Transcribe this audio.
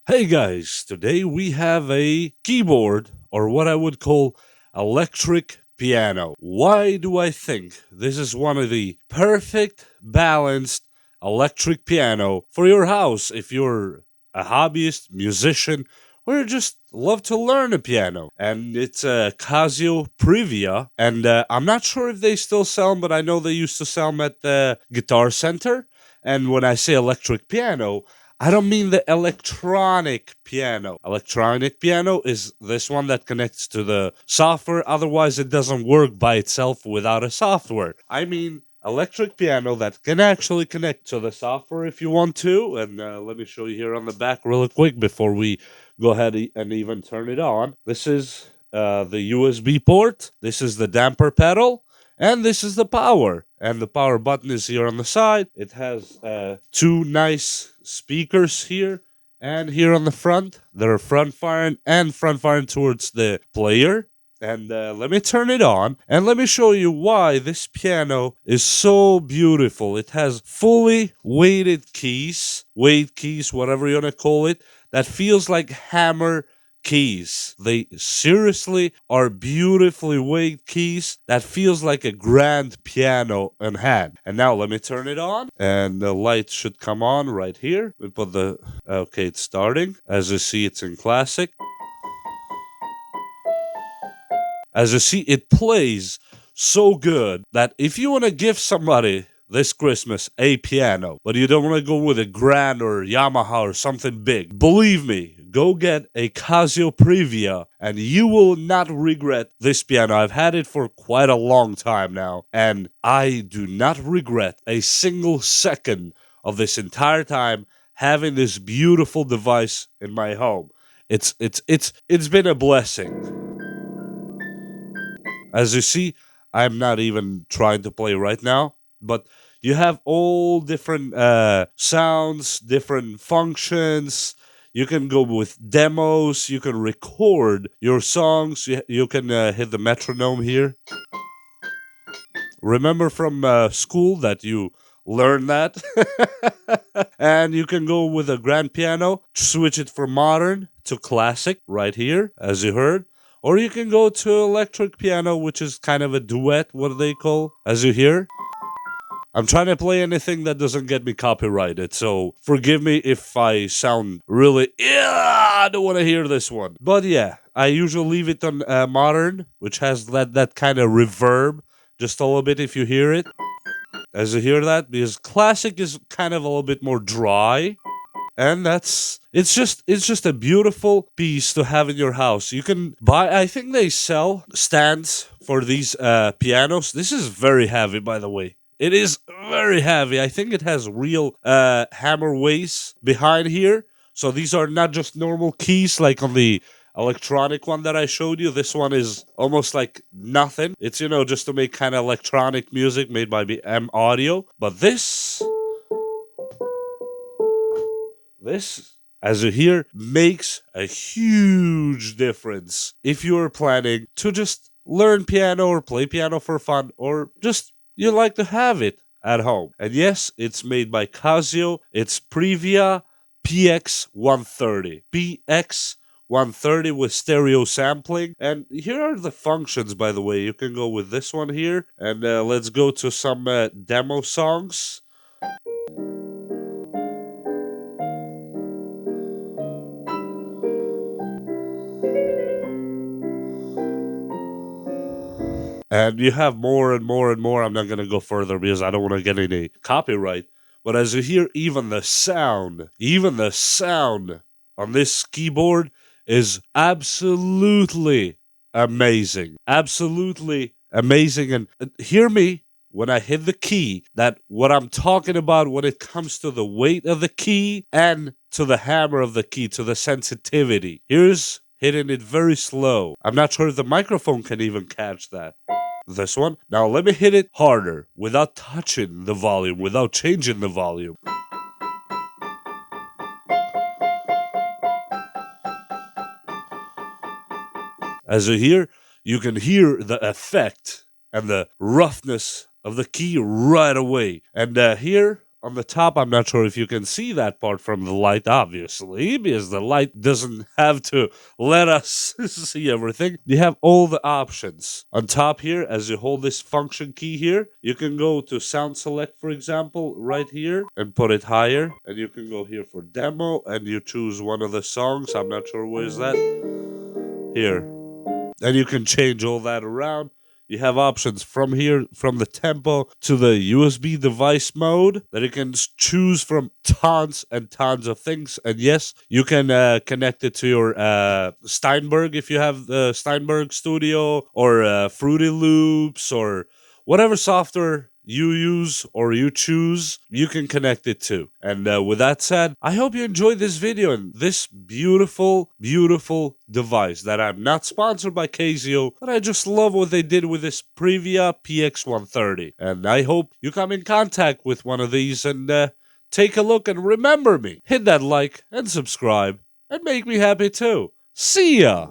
Hey guys, today we have a keyboard, or what I would call electric piano. Why do I think this is one of the perfect balanced electric piano for your house if you're a hobbyist, musician, or you just love to learn a piano? And it's a Casio Privia, and I'm not sure if they still sell them, but I know they used to sell them at the Guitar Center. And when I say electric piano, I don't mean the electronic piano. Electronic piano is this one that connects to the software, otherwise, it doesn't work by itself without a software. I mean electric piano that can actually connect to the software if you want to. And let me show you here on the back really quick before we go ahead and even turn it on. This is the USB port, this is the damper pedal, and this is the power. And the power button is here on the side. It has two nice speakers here and here on the front. They're front firing and front firing towards the player. And let me turn it on and let me show you why this piano is so beautiful. It has fully weighted keys, weight keys, whatever you want to call it, that feels like hammer keys. They seriously are beautifully weighted keys that feels like a grand piano in hand. And now let me turn it on and the light should come on right here. We put the okay, it's starting. As you see, it's in classic. As you see, it plays so good that if you want to give somebody this Christmas a piano, but you don't want to go with a Grand or Yamaha or something big, believe me, go get a Casio Privia and you will not regret this piano. I've had it for quite a long time now, and I do not regret a single second of this entire time having this beautiful device in my home. It's been a blessing. As you see, I'm not even trying to play right now, but you have all different sounds, different functions. You can go with demos, you can record your songs, you can hit the metronome here. Remember from school that you learn that? And you can go with a grand piano, switch it from modern to classic right here, as you heard. Or you can go to electric piano, which is kind of a duet, what they call, as you hear. I'm trying to play anything that doesn't get me copyrighted, so forgive me if I sound really, yeah, I don't want to hear this one. But yeah, I usually leave it on modern, which has that kind of reverb, just a little bit if you hear it. As you hear that, because classic is kind of a little bit more dry. And it's just a beautiful piece to have in your house. You can buy, I think they sell stands for these pianos. This is very heavy, by the way. It is very heavy. I think it has real hammer weights behind here. So these are not just normal keys like on the electronic one that I showed you. This one is almost like nothing. It's, just to make kind of electronic music made by M Audio. But this, as you hear, makes a huge difference if you're planning to just learn piano or play piano for fun, or just you like to have it at home. And yes, it's made by Casio. It's Privia PX-130. PX-130 with stereo sampling. And here are the functions, by the way. You can go with this one here. And let's go to some demo songs. And you have more and more and more. I'm not going to go further because I don't want to get any copyright. But as you hear, even the sound on this keyboard is absolutely amazing. Absolutely amazing. And hear me when I hit the key, that what I'm talking about when it comes to the weight of the key and to the hammer of the key, to the sensitivity. Here's hitting it very slow. I'm not sure if the microphone can even catch that. This one. Now let me hit it harder without touching the volume, without changing the volume. As you hear, you can hear the effect and the roughness of the key right away. And here on the top. I'm not sure if you can see that part from the light, obviously, because the light doesn't have to let us see everything. You have all the options. On top here, as you hold this function key here, you can go to sound select, for example, right here, and put it higher. And you can go here for demo, and you choose one of the songs. I'm not sure where is that. Here. And you can change all that around. You have options from here, from the tempo to the USB device mode that you can choose from tons and tons of things. And yes, you can connect it to your Steinberg if you have the Steinberg Studio or Fruity Loops or whatever software you use or you choose, you can connect it to. And with that said, I hope you enjoyed this video and this beautiful, beautiful device that I'm not sponsored by Casio, but I just love what they did with this Privia PX-130. And I hope you come in contact with one of these and take a look and remember me. Hit that like and subscribe and make me happy too. See ya!